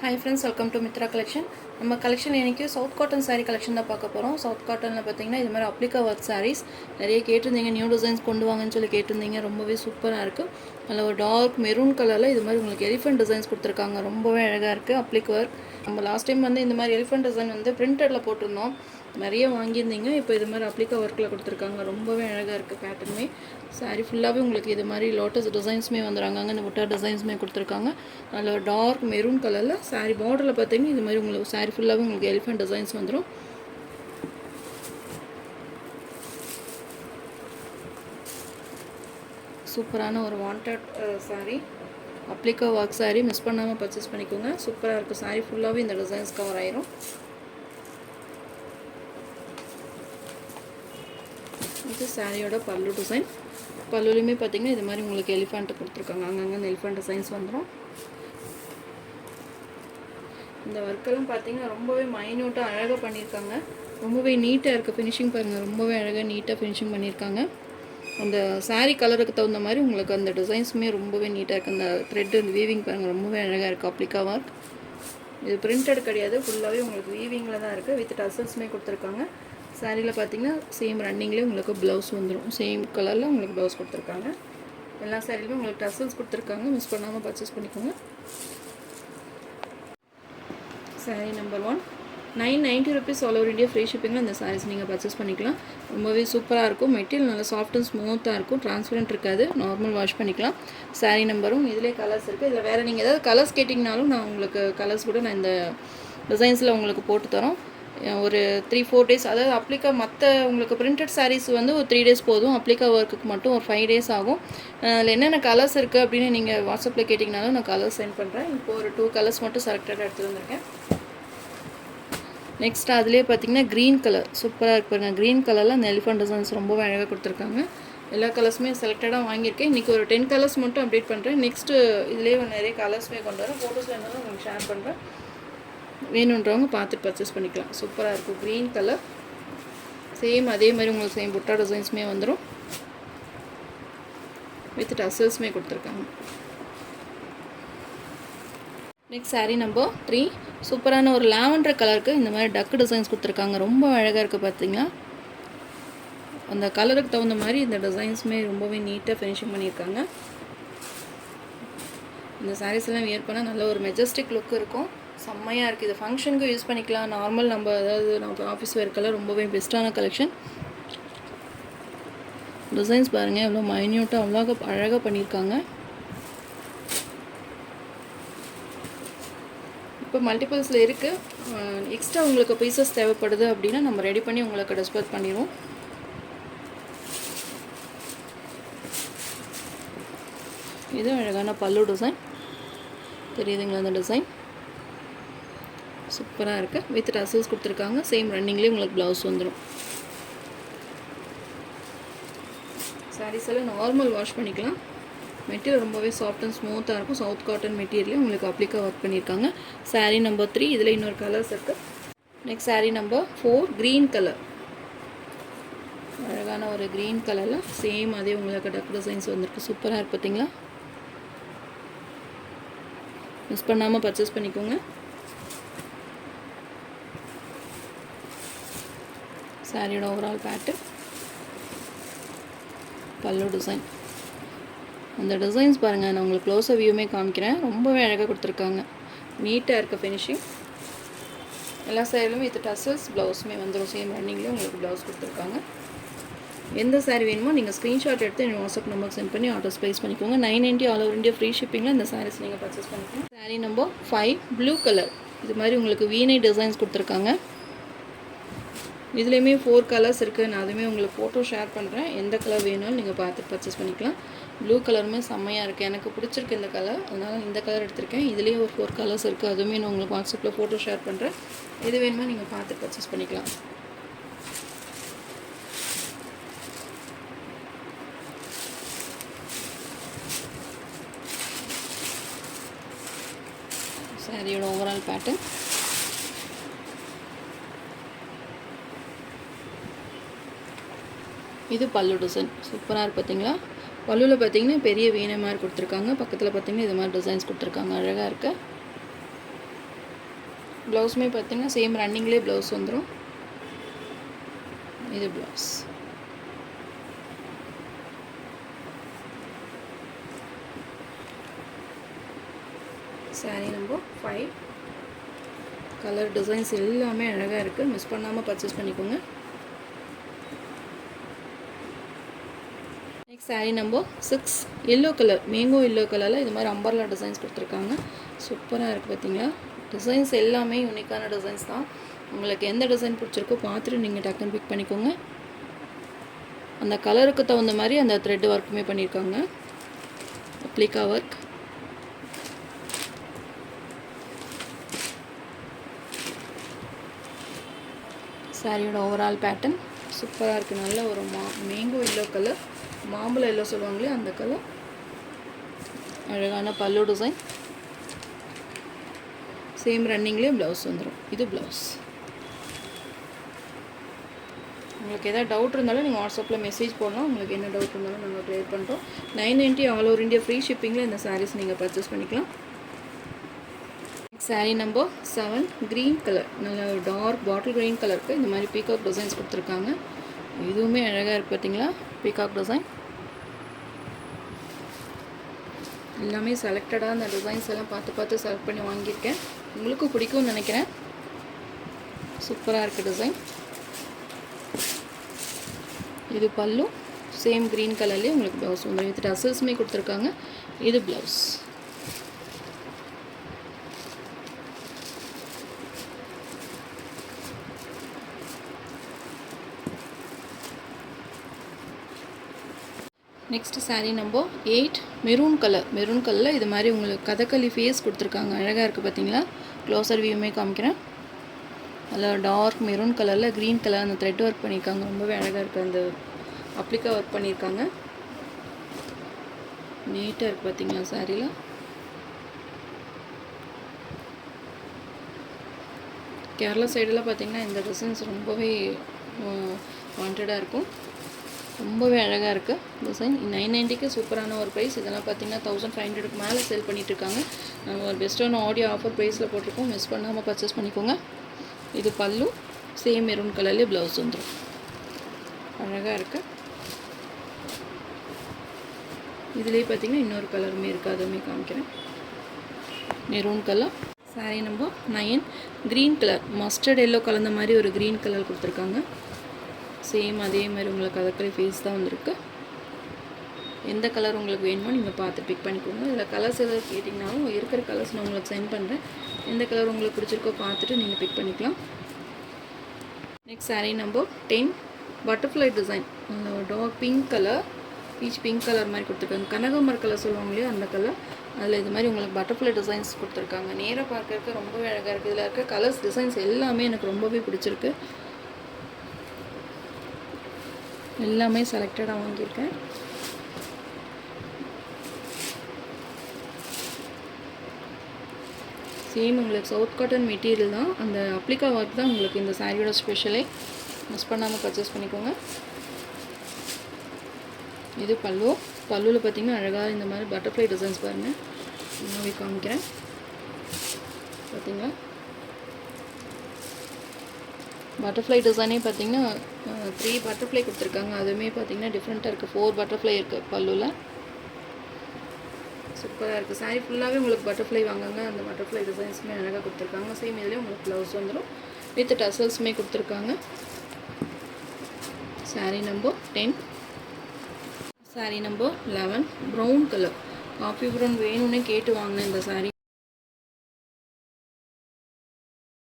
Hi friends, welcome to Mitra collection. நம்ம collection இன்னைக்கு south cotton saree collection தான் பார்க்க போகிறோம். சவுத் காட்டனில் பார்த்தீங்கன்னா இது மாதிரி அப்ளிகா ஒர்க் sarees நிறைய கேட்டிருந்தீங்க, நியூ டிசைன்ஸ் கொண்டு வாங்கன்னு சொல்லி கேட்டிருந்தீங்க. ரொம்பவே சூப்பராக இருக்குது. அதில் ஒரு டார்க் மெரூன் கலரில் இது மாதிரி உங்களுக்கு எலிஃபென்ட் டிசைன்ஸ் கொடுத்துருக்காங்க. ரொம்பவே அழகாக இருக்குது அப்ளிக் ஒர்க். நம்ம லாஸ்ட் டைம் வந்து இந்த மாதிரி எலிஃபென்ட் டிசைன் வந்து பிரிண்டடில் போட்டிருந்தோம், நிறைய வாங்கியிருந்தீங்க. இப்போ இது மாதிரி அப்ளிகா ஒர்க்கில் கொடுத்துருக்காங்க. ரொம்பவே அழகாக இருக்குது பேட்டர்னுமே. சாரீ ஃபுல்லாகவே உங்களுக்கு இது மாதிரி லோட்டஸ் டிசைன்ஸுமே வந்துடுறாங்க. இந்த முட்டை டிசைன்ஸுமே கொடுத்துருக்காங்க. அதில் ஒரு டார்க் மெரூன் கலரில் சாரீ பார்டரில் பார்த்தீங்கன்னா இது மாதிரி உங்களுக்கு சாரீ ஃபுல்லாகவே உங்களுக்கு எலிஃபென்ட் டிசைன்ஸ் வந்துடும். சூப்பரான ஒரு wanted sari, applique work sari. Miss பண்ணாமல் பர்ச்சேஸ் பண்ணிக்கோங்க. சூப்பராக இருக்கும். சாரீ ஃபுல்லாகவே இந்த டிசைன்ஸ் கவர் ஆயிரும். இது சாரியோட பல்லு டிசைன். பல்லுலையுமே பார்த்தீங்கன்னா இது மாதிரி உங்களுக்கு எலிஃபெண்ட் கொடுத்துருக்காங்க. அங்கங்கே இந்த எலிஃபெண்ட் டிசைன்ஸ் வந்துடும். இந்த ஒர்க்கெல்லாம் பார்த்தீங்கன்னா ரொம்பவே மைன்யூட்டாக அழகாக பண்ணியிருக்காங்க. ரொம்பவே நீட்டாக இருக்குது. ஃபினிஷிங் பாருங்கள், ரொம்பவே அழகாக நீட்டாக ஃபினிஷிங் பண்ணியிருக்காங்க. அந்த சாரீ கலருக்கு தகுந்த மாதிரி உங்களுக்கு அந்த டிசைன்ஸுமே ரொம்பவே நீட்டாக இருக்குது. அந்த த்ரெட்டு இந்த வீவிங் பாருங்கள், ரொம்பவே அழகாக இருக்குது அப்ளிகா ஒர்க். இது பிரிண்டட் கிடையாது, ஃபுல்லாகவே உங்களுக்கு வீவிங்கில் தான் இருக்குது. வித் டசல்ஸுமே கொடுத்துருக்காங்க. சாரியில் பார்த்தீங்கன்னா சேம் ரன்னிங்லேயே உங்களுக்கு ப்ளவுஸ் வந்துடும். சேம் கலரில் உங்களுக்கு ப்ளவுஸ் கொடுத்துருக்காங்க. எல்லா சாரிலையுமே உங்களுக்கு டசல்ஸ் கொடுத்துருக்காங்க. மிஸ் பண்ணாமல் பர்ச்சேஸ் பண்ணிக்கோங்க. Sari number 1, 990 rupees all over India free ஷிப்பிங்கில் இந்த சாரீஸ் நீங்கள் பர்ச்சேஸ் பண்ணிக்கலாம். ரொம்பவே சூப்பராக இருக்கும். மெட்டீரியல் நல்லா சாஃப்ட் அண்ட் ஸ்மூத்தாக இருக்கும். ட்ரான்ஸ்பரண்ட் இருக்காது. நார்மல் வாஷ் பண்ணிக்கலாம். சாரீ நம்பரும் இதிலே கலர்ஸ் இருக்குது. இதில் வேறு நீங்கள் ஏதாவது கலர்ஸ் கேட்டிங்கனாலும் நான் உங்களுக்கு கலர்ஸ் கூட நான் இந்த டிசைன்ஸில் உங்களுக்கு போட்டு தரோம். ஒரு 3-4 days, அதாவது அப்ளிகா மற்ற உங்களுக்கு பிரிண்டட் சாரீஸ் வந்து ஒரு 3 days போதும். அப்ளிகா ஒர்க்குக்கு மட்டும் ஒரு 5 days ஆகும். அதில் என்னென்ன கலர்ஸ் இருக்குது அப்படின்னு நீங்கள் வாட்ஸ்அப்பில் கேட்டிங்கனாலும் நான் கலர்ஸ் சென்ட் பண்ணுறேன். இப்போ ஒரு 2 கலர்ஸ் மட்டும் செலக்டடாக எடுத்துகிட்டு வந்திருக்கேன். நெக்ஸ்ட் அதிலே பார்த்தீங்கன்னா க்ரீன் கலர் சூப்பராக இருப்பாங்க. க்ரீன் கலரில் அந்த எலிஃபென்ட் டிசைன்ஸ் ரொம்பவே அழகாக கொடுத்துருக்காங்க. எல்லா கலர்ஸுமே செலக்டடாக வாங்கியிருக்கேன். இன்றைக்கி ஒரு 10 கலர்ஸ் மட்டும் அப்டேட் பண்ணுறேன். நெக்ஸ்ட்டு இதுலேயே நிறைய கலர்ஸுமே கொண்டு வரேன். ஃபோட்டோஸில் இருந்தாலும் உங்களுக்கு ஷேர் பண்ணுறேன். வேணுன்றவங்க பார்த்துட்டு பர்ச்சேஸ் பண்ணிக்கலாம். சூப்பராக இருக்கும். க்ரீன் கலர் சேம் அதே மாதிரி உங்களுக்கு சேம் புட்டா டிசைன்ஸுமே வந்துடும். வித் டசல்ஸுமே கொடுத்துருக்காங்க. நெக்ஸ்ட் சாரீ நம்பர் 3, சூப்பரான ஒரு லாவெண்டர் கலருக்கு இந்த மாதிரி டக்கு டிசைன்ஸ் கொடுத்துருக்காங்க. ரொம்ப அழகாக இருக்குது. பார்த்தீங்கன்னா அந்த கலருக்கு தகுந்த மாதிரி இந்த டிசைன்ஸுமே ரொம்பவே நீட்டாக ஃபினிஷிங் பண்ணியிருக்காங்க. இந்த சாரீஸ் எல்லாம் வியர் பண்ணால் நல்ல ஒரு மெஜஸ்டிக் லுக் இருக்கும். செம்மையாக இருக்குது. இது ஃபங்க்ஷனுக்கு யூஸ் பண்ணிக்கலாம். நார்மல் நம்ம அதாவது நம்ம ஆஃபீஸ் வேர்க்கெல்லாம் ரொம்பவே பெஸ்ட்டான கலெக்ஷன். டிசைன்ஸ் பாருங்கள் எவ்வளோ மைன்யூட்டாக அவ்வளோ அழகாக பண்ணியிருக்காங்க. இப்போ மல்டிபிள்ஸில் இருக்குது. எக்ஸ்ட்ரா உங்களுக்கு பீசஸ் தேவைப்படுது அப்படின்னா நம்ம ரெடி பண்ணி உங்களுக்கு டிஸ்பேச் பண்ணிடுவோம். இது அழகான பல்லு டிசைன் தெரியுதுங்களா? அந்த டிசைன் சூப்பராக இருக்குது. வித் டசல்ஸ் கொடுத்துருக்காங்க. சேம் ரன்னிங்லேயே உங்களுக்கு ப்ளவுஸ் வந்துடும். சாரீஸ் எல்லாம் நார்மல் வாஷ் பண்ணிக்கலாம். மெட்டீரியல் ரொம்பவே சாஃப்ட் அண்ட் ஸ்மூத்தாக இருக்கும். சவுத் காட்டன் மெட்டீரியலே உங்களுக்கு அப்ளிகா ஒர்க் பண்ணியிருக்காங்க. சாரீ நம்பர் 3, இதில் இன்னொரு கலர்ஸ் இருக்குது. Next sari number 4, green colour. அழகான ஒரு க்ரீன் கலரில் சேம் அதே உங்களுக்கு டக் டிசைன்ஸ் வந்துருக்கு. சூப்பராக இருக்குது. பார்த்தீங்களா? மிஸ் பண்ணாமல் பர்ச்சேஸ் பண்ணிக்கோங்க. சாரியோட ஓவரால் பேட்டர்ன், பல்லு டிசைன், அந்த டிசைன்ஸ் பாருங்கள். நான் உங்களுக்கு க்ளோஸாக வியூமே காமிக்கிறேன். ரொம்பவே அழகாக கொடுத்துருக்காங்க. நீட்டாக இருக்க ஃபினிஷிங். எல்லா சாரிலுமே வித் டசல்ஸ் ப்ளவுஸுமே வந்துடும். சேம் ரன்னிங்லேயும் உங்களுக்கு ப்ளவுஸ் கொடுத்துருக்காங்க. எந்த சாரீ வேணுமோ நீங்கள் ஸ்க்ரீன்ஷாட் எடுத்து என்னோட வாட்ஸ்அப் நம்பருக்கு சென்ட் பண்ணி ஆர்டர்ஸ் ப்ளேஸ் பண்ணிக்கோங்க. 990 ஆல் ஓவர் இந்தியா ஃப்ரீ ஷிப்பிங்கில் இந்த சாரீஸ் நீங்கள் பர்ச்சேஸ் பண்ணிக்கோங்க. Sari number 5, blue colour. இது மாதிரி உங்களுக்கு வீணை டிசைன்ஸ் கொடுத்துருக்காங்க. இதுலேயுமே 4 கலர்ஸ் இருக்குது. நான் அதுவுமே உங்களுக்கு ஃபோட்டோ ஷேர் பண்ணுறேன். எந்த கலர் வேணும்னு நீங்கள் பார்த்து பர்ச்சேஸ் பண்ணிக்கலாம். ப்ளூ கலருமே செம்மையாக இருக்குது. எனக்கு பிடிச்சிருக்கு இந்த கலர், அதனால் இந்த கலர் எடுத்திருக்கேன். இதுலேயே ஒரு 4 கலர்ஸ் இருக்குது. அதுவுமே நான் உங்களுக்கு வாட்ஸ்அப்பில் ஃபோட்டோ ஷேர் பண்ணுறேன். எது வேணுமோ நீங்கள் பார்த்து பர்ச்சேஸ் பண்ணிக்கலாம். சாரியோட ஓவரால் பேட்டர்ன். இது பல்லு டிசைன் சூப்பராக இருக்குது. பார்த்தீங்களா? பல்லுவில் பார்த்தீங்கன்னா பெரிய வீணை மாதிரி கொடுத்துருக்காங்க. பக்கத்தில் பார்த்தீங்கன்னா இது மாதிரி டிசைன்ஸ் கொடுத்துருக்காங்க. அழகாக இருக்குது. ப்ளவுஸுமே பார்த்திங்கன்னா சேம் ரன்னிங்லேயே ப்ளவுஸ் வந்துடும். இது blouse. Sari number 5. Colour designs எல்லாமே அழகாக இருக்குது, மிஸ் பண்ணாமல் பர்ச்சேஸ் பண்ணிக்கோங்க. Next sari number 6. Yellow colour, mango yellow கலரில் இது மாதிரி அம்பர்லா டிசைன்ஸ் கொடுத்துருக்காங்க. சூப்பராக இருக்குது பார்த்தீங்களா. டிசைன்ஸ் எல்லாமே யூனிக்கான டிசைன்ஸ் தான். உங்களுக்கு எந்த டிசைன் பிடிச்சிருக்கோ பார்த்துட்டு நீங்கள் டக்குன்னு பிக் பண்ணிக்கோங்க. அந்த கலருக்கு தகுந்த மாதிரி அந்த த்ரெட் ஒர்க்குமே பண்ணியிருக்காங்க, அப்ளிகா ஒர்க். சாரியோட ஓவரால் பேட்டர்ன் சூப்பராக இருக்குது. நல்ல ஒரு மேங்கோ எல்லோ கலர், மாம்பழம் எல்லோ சொல்லுவாங்களே அந்த கலர். அழகான பல்லு டிசைன், சேம் ரன்னிங்லேயே ப்ளவுஸ் வந்துடும். இது ப்ளவுஸ். உங்களுக்கு எதாவது டவுட் இருந்தாலும் நீங்கள் வாட்ஸ்அப்பில் மெசேஜ் போடலாம். உங்களுக்கு என்ன டவுட் இருந்தாலும் நாங்கள் க்ளியர் பண்ணுறோம். 990 ஆல் ஓவர் இந்தியா ஃப்ரீ ஷிப்பிங்கில் இந்த சாரீஸ் நீங்கள் பர்ச்சேஸ் பண்ணிக்கலாம். சாரீ நம்பர் 7. க்ரீன் கலர், நல்ல டார்க் பாட்டில் க்ரீன் கலருக்கு இந்த மாதிரி பீகாக் டிசைன்ஸ் கொடுத்துருக்காங்க. இதுவுமே அழகாக இருக்குது பார்த்தீங்களா. பீகாக் டிசைன் எல்லாமே செலக்டடாக அந்த டிசைன்ஸ் எல்லாம் பார்த்து செலக்ட் பண்ணி வாங்கியிருக்கேன். உங்களுக்கும் பிடிக்கும்னு நினைக்கிறேன். சூப்பராக இருக்குது டிசைன். இது பல்லு, சேம் க்ரீன் கலர்லேயே உங்களுக்கு ப்ளவுஸ் வந்துடும். வித் டசல்ஸுமே கொடுத்துருக்காங்க. இது blouse. Next sari number 8. Maroon colour, maroon கலரில் இது மாதிரி உங்களுக்கு கதகளி ஃபேஸ் கொடுத்துருக்காங்க. அழகாக இருக்குது பார்த்தீங்களா. க்ளோசர் வியூமே காமிக்கிறேன். அதில் டார்க் மெரூன் கலரில் க்ரீன் கலர் அந்த த்ரெட் ஒர்க் பண்ணியிருக்காங்க. ரொம்பவே அழகாக இருக்குது. அந்த அப்ளிகா ஒர்க் பண்ணியிருக்காங்க. நீட்டாக இருக்குது பார்த்தீங்களா சாரியில். கேரளா சைடெல்லாம் பார்த்தீங்கன்னா இந்த டிசைன்ஸ் ரொம்பவே வாண்டடாக இருக்கும். ரொம்பவே அழகாக இருக்குது டிசைன். 990க்கு சூப்பரான ஒரு ப்ரைஸ். இதெல்லாம் பார்த்தீங்கன்னா 1500க்கு மேலே சேல் பண்ணிகிட்ருக்காங்க. நம்ம ஒரு பெஸ்ட்டான ஆடியோ ஆஃபர் ப்ரைஸில் போட்டிருக்கோம். மிஸ் பண்ணாமல் பர்ச்சேஸ் பண்ணிக்கோங்க. இது பல்லு, சேம் மெரூன் கலர்லேயே ப்ளவுஸ் வந்துடும். அழகாக இருக்குது. இதுலேயே பார்த்தீங்கன்னா இன்னொரு கலருமே இருக்குது, அதுவுமே காமிக்கிறேன். Maroon colour. Sari number 9. Green colour, mustard yellow கலந்த மாதிரி ஒரு க்ரீன் கலர் கொடுத்துருக்காங்க. சேம் அதே மாதிரி உங்களுக்கு கதக்களி ஃபேஸ் தான் வந்திருக்கு. எந்த கலர் உங்களுக்கு வேணுமோ நீங்கள் பார்த்து பிக் பண்ணிக்கோங்க. இதில் கலர்ஸ் எதாவது கேட்டிங்கனாலும் இருக்கிற கலர்ஸ் நான் உங்களுக்கு சென்ட் பண்ணுறேன். எந்த கலர் உங்களுக்கு பிடிச்சிருக்கோ பார்த்துட்டு நீங்கள் பிக் பண்ணிக்கலாம். Next sari number 10. Butterfly design, dark pink colour, peach pink colour மாதிரி கொடுத்துருக்காங்க. கனகாம்பர கலர் சொல்லுவாங்க இல்லையா அந்த கலர். அதில் இது மாதிரி உங்களுக்கு பட்டர்ஃப்ளை டிசைன்ஸ் கொடுத்துருக்காங்க. நேராக பார்க்கறதுக்கு ரொம்பவே அழகாக இருக்குது. இதில் இருக்க கலர்ஸ் டிசைன்ஸ் எல்லாமே எனக்கு ரொம்பவே பிடிச்சிருக்கு. எல்லாமே செலக்டடாக வாங்கியிருக்கேன். சேம் உங்களுக்கு சவுத் காட்டன் மெட்டீரியல் தான். அந்த அப்ளிகா ஒர்க் தான் உங்களுக்கு இந்த சாரியோட ஸ்பெஷலே. மிஸ் பண்ணாமல் பர்ச்சேஸ் பண்ணிக்கோங்க. இது பல்லு. பல்லுவில் பார்த்திங்கன்னா அழகாக இந்த மாதிரி பட்டர்ஃப்ளை டிசைன்ஸ் பாருங்கள். இன்னும் காமிக்கிறேன் பார்த்தீங்களா. பட்டர்ஃப்ளை டிசைனே பார்த்திங்கன்னா 3 பட்டர்ஃப்ளை கொடுத்துருக்காங்க. அதுவுமே பார்த்திங்கன்னா டிஃப்ரெண்ட்டாக இருக்குது. 4 பட்டர்ஃப்ளை இருக்குது பல்லுவில். சூப்பராக இருக்குது. சாரீ ஃபுல்லாகவே உங்களுக்கு பட்டர்ஃப்ளை வாங்குங்க. அந்த பட்டர்ஃப்ளை டிசைன்ஸுமே அழகாக கொடுத்துருக்காங்க. சேம் இதுலேயே உங்களுக்கு ப்ளவுஸ் வந்துடும். வித் டசல்ஸுமே கொடுத்துருக்காங்க. Sari number 10. Sari number 11. Brown colour, coffee brown வேணும்னே கேட்டு வாங்கினேன் இந்த சாரீ.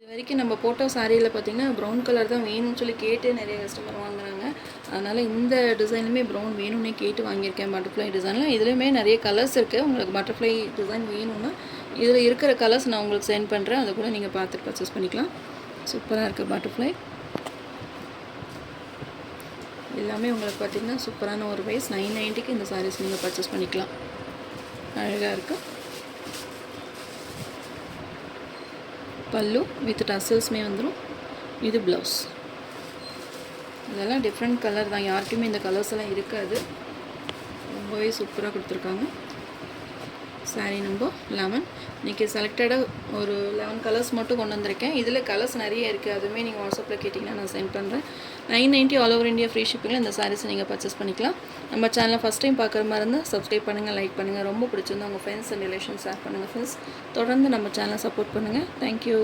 இது வரைக்கும் நம்ம போட்ட சாரியில் பார்த்திங்கன்னா ப்ரௌன் கலர் தான் வேணும்னு சொல்லி கேட்டு நிறைய கஸ்டமர் வாங்குறாங்க. அதனால் இந்த டிசைனுமே ப்ரௌன் வேணும்னே கேட்டு வாங்கியிருக்கேன். பட்டர்ஃப்ளை டிசைனில் இதுலேயுமே நிறைய கலர்ஸ் இருக்குது. உங்களுக்கு பட்டர்ஃப்ளை டிசைன் வேணும்னா இதில் இருக்கிற கலர்ஸ் நான் உங்களுக்கு சென்ட் பண்ணுறேன். அதை கூட நீங்கள் பார்த்துட்டு பர்ச்சேஸ் பண்ணிக்கலாம். சூப்பராக இருக்குது பட்டர்ஃப்ளை. எல்லாமே உங்களுக்கு பார்த்திங்கன்னா சூப்பரான ஒரு ப்ரைஸ். 990க்கு இந்த சாரீஸ் நீங்கள் பர்ச்சேஸ் பண்ணிக்கலாம். அழகாக இருக்குது. பல்லு வித் டசல்ஸுமே வந்துடும். இது ப்ளவுஸ். இதெல்லாம் டிஃப்ரெண்ட் கலர் தான். யாருக்குமே இந்த கலர்ஸ் எல்லாம் இருக்காது. ரொம்பவே சூப்பராக கொடுத்துருக்காங்க. சாரீ நம்பர் 11. இன்றைக்கி செலக்டடாக ஒரு 11 கலர்ஸ் மட்டும் கொண்டு வந்திருக்கேன். இதில் கலர்ஸ் நிறைய இருக்குது. அதுவுமே நீங்கள் வாட்ஸ்அப்பில் கேட்டிங்கன்னா நான் சென்ட் பண்ணுறேன். 990 ஆல் ஓவர் இந்தியா ஃப்ரீ ஷிப்பிங்கில் இந்த சாரீஸை நீங்கள் பர்ச்சேஸ் பண்ணிக்கலாம். நம்ம சேனலை ஃபஸ்ட் டைம் பார்க்குற மாதிரி இருந்தால் சப்ஸ்கிரைப் பண்ணுங்கள், லைக் பண்ணுங்கள். ரொம்ப பிடிச்சிருந்தா உங்கள் ஃப்ரெண்ட்ஸ் அண்ட் ரிலேஷன்ஸ் ஷேர் பண்ணுங்கள் ஃப்ரெண்ட்ஸ். தொடர்ந்து நம்ம சேனலை சப்போர்ட் பண்ணுங்கள். தேங்க்யூ.